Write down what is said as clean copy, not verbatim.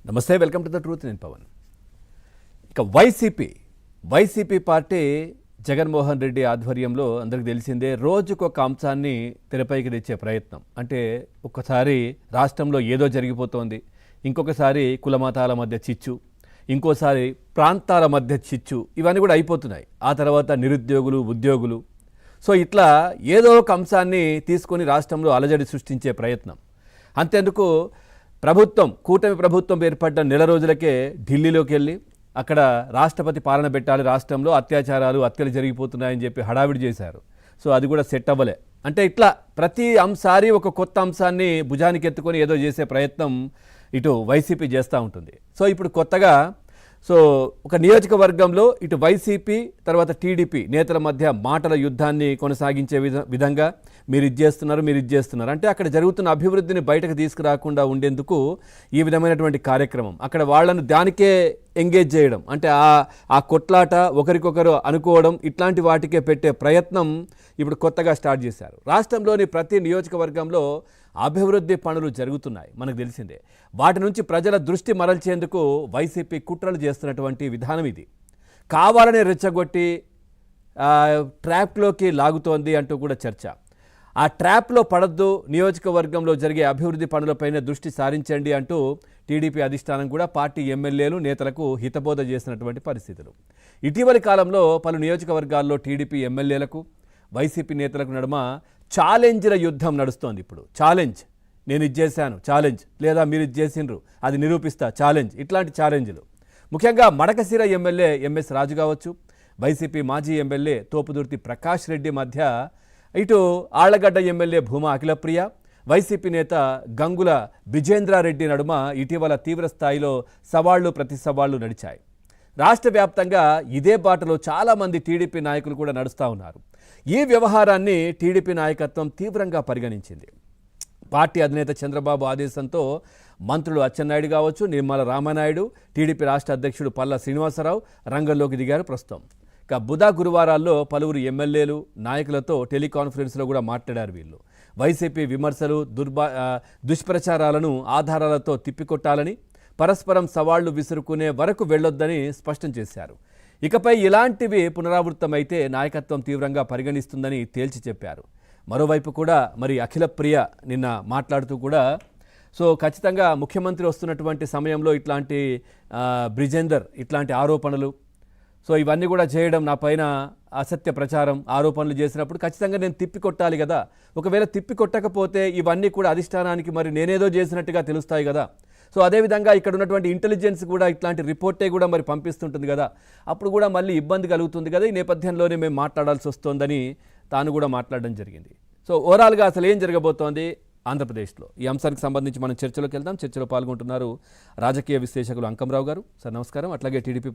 నమస్తే, welcome to the truth. నేను పవన్. ఇక వైసీపీ పార్టీ జగన్మోహన్ రెడ్డి ఆధ్వర్యంలో అందరికీ తెలిసిందే రోజుకొక అంశాన్ని తెరపైకి తెచ్చే ప్రయత్నం. అంటే ఒక్కసారి రాష్ట్రంలో ఏదో జరిగిపోతోంది, ఇంకొకసారి కులమతాల మధ్య చిచ్చు, ఇంకోసారి ప్రాంతాల మధ్య చిచ్చు, ఇవన్నీ కూడా అయిపోతున్నాయి. ఆ తర్వాత నిరుద్యోగులు, ఉద్యోగులు. సో ఇట్లా ఏదో ఒక అంశాన్ని తీసుకొని రాష్ట్రంలో అలజడి సృష్టించే ప్రయత్నం. అంతేందుకు కూటమి ప్రభుత్వం ఏర్పడ్డ నెల రోజులకే ఢిల్లీలోకి వెళ్ళి అక్కడ రాష్ట్రపతి పాలన పెట్టాలి, రాష్ట్రంలో హత్యలు జరిగిపోతున్నాయని చెప్పి హడావిడి చేశారు. సో అది కూడా సెట్ అవ్వలే. అంటే ఇట్లా ప్రతి అంశారి ఒక కొత్త అంశాన్ని భుజానికి ఎత్తుకొని ఏదో చేసే ప్రయత్నం ఇటు వైసీపీ చేస్తూ ఉంటుంది. సో ఇప్పుడు కొత్తగా ఒక నియోజకవర్గంలో ఇటు వైసీపీ తర్వాత టీడీపీ నేతల మధ్య మాటల యుద్ధాన్ని కొనసాగించే విధంగా మీరు ఇది చేస్తున్నారు అంటే అక్కడ జరుగుతున్న అభివృద్ధిని బయటకు తీసుకురాకుండా ఉండేందుకు ఈ విధమైనటువంటి కార్యక్రమం, అక్కడ వాళ్ళను దానికే ఎంగేజ్ చేయడం, అంటే ఆ కొట్లాట, ఒకరికొకరు అనుకోవడం, ఇట్లాంటి వాటికే పెట్టే ప్రయత్నం ఇప్పుడు కొత్తగా స్టార్ట్ చేశారు. రాష్ట్రంలోని ప్రతి నియోజకవర్గంలో అభివృద్ధి పనులు జరుగుతున్నాయి, మనకు తెలిసిందే. వాటి నుంచి ప్రజల దృష్టి మరల్చేందుకు వైసీపీ కుట్రలు చేస్తున్నటువంటి విధానం ఇది. కావాలనే రెచ్చగొట్టి ట్రాప్లోకి లాగుతోంది అంటూ కూడా చర్చ. ఆ ట్రాప్లో పడద్దు, నియోజకవర్గంలో జరిగే అభివృద్ధి పనులపైన దృష్టి సారించండి అంటూ టీడీపీ అధిష్టానం కూడా పార్టీ ఎమ్మెల్యేలు, నేతలకు హితబోధ చేసినటువంటి పరిస్థితులు. ఇటీవలి కాలంలో పలు నియోజకవర్గాల్లో టీడీపీ ఎమ్మెల్యేలకు, వైసీపీ నేతలకు నడుమ ఛాలెంజ్ల యుద్ధం నడుస్తోంది. ఇప్పుడు ఛాలెంజ్, నేను ఇది చేశాను ఛాలెంజ్, లేదా మీరు ఇది చేసిండ్రు అది నిరూపిస్తా ఛాలెంజ్, ఇట్లాంటి ఛాలెంజ్లు. ముఖ్యంగా మడకశిర ఎమ్మెల్యే ఎంఎస్ రాజు కావచ్చు, వైసీపీ మాజీ ఎమ్మెల్యే తోపుదుర్తి ప్రకాష్ రెడ్డి మధ్య, ఇటు ఆళ్లగడ్డ ఎమ్మెల్యే భూమా అఖిలప్రియ, వైసీపీ నేత గంగుల విజేంద్రారెడ్డి నడుమ ఇటీవల తీవ్ర స్థాయిలో ప్రతి సవాళ్లు నడిచాయి. రాష్ట్ర వ్యాప్తంగా ఇదే బాటలో చాలామంది టీడీపీ నాయకులు కూడా నడుస్తూ ఉన్నారు. ఈ వ్యవహారాన్ని టీడీపీ నాయకత్వం తీవ్రంగా పరిగణించింది. పార్టీ అధినేత చంద్రబాబు ఆదేశంతో మంత్రులు అచ్చెన్నాయుడు కావచ్చు, నిర్మల రామనాయుడు, టీడీపీ రాష్ట్ర అధ్యక్షుడు పల్లా శ్రీనివాసరావు రంగంలోకి దిగారు ప్రస్తుతం. ఇక గురువారాల్లో పలువురు ఎమ్మెల్యేలు, నాయకులతో టెలికాన్ఫరెన్స్లో కూడా మాట్లాడారు వీళ్ళు. వైసీపీ విమర్శలు, దుష్ప్రచారాలను ఆధారాలతో తిప్పికొట్టాలని, పరస్పరం సవాళ్లు విసురుకునే వరకు వెళ్లొద్దని స్పష్టం చేశారు. ఇకపై ఇలాంటివి పునరావృతమైతే నాయకత్వం తీవ్రంగా పరిగణిస్తుందని తేల్చి చెప్పారు. మరోవైపు కూడా మరి అఖిలప్రియ నిన్న మాట్లాడుతూ కూడా ఖచ్చితంగా ముఖ్యమంత్రి వస్తున్నటువంటి సమయంలో ఇట్లాంటి బ్రిజేందర్ ఇట్లాంటి ఆరోపణలు, ఇవన్నీ కూడా చేయడం, నా పైన అసత్య ప్రచారం ఆరోపణలు చేసినప్పుడు ఖచ్చితంగా నేను తిప్పికొట్టాలి కదా. ఒకవేళ తిప్పికొట్టకపోతే ఇవన్నీ కూడా అధిష్టానానికి మరి నేనేదో చేసినట్టుగా తెలుస్తాయి కదా. అదేవిధంగా ఇక్కడ ఉన్నటువంటి ఇంటెలిజెన్స్ కూడా ఇట్లాంటి రిపోర్టే కూడా మరి పంపిస్తుంటుంది కదా, అప్పుడు కూడా మళ్ళీ ఇబ్బంది కలుగుతుంది కదా. ఈ నేపథ్యంలోనే మేము మాట్లాడాల్సి వస్తోందని తాను కూడా మాట్లాడడం జరిగింది. ఓవరాల్గా అసలు ఏం జరగబోతోంది ఆంధ్రప్రదేశ్లో, ఈ అంశానికి సంబంధించి మనం చర్చలోకి వెళ్దాం. చర్చలో పాల్గొంటున్నారు రాజకీయ విశ్లేషకులు అంకంరావు గారు. సార్ నమస్కారం. అట్లాగే టీడీపీ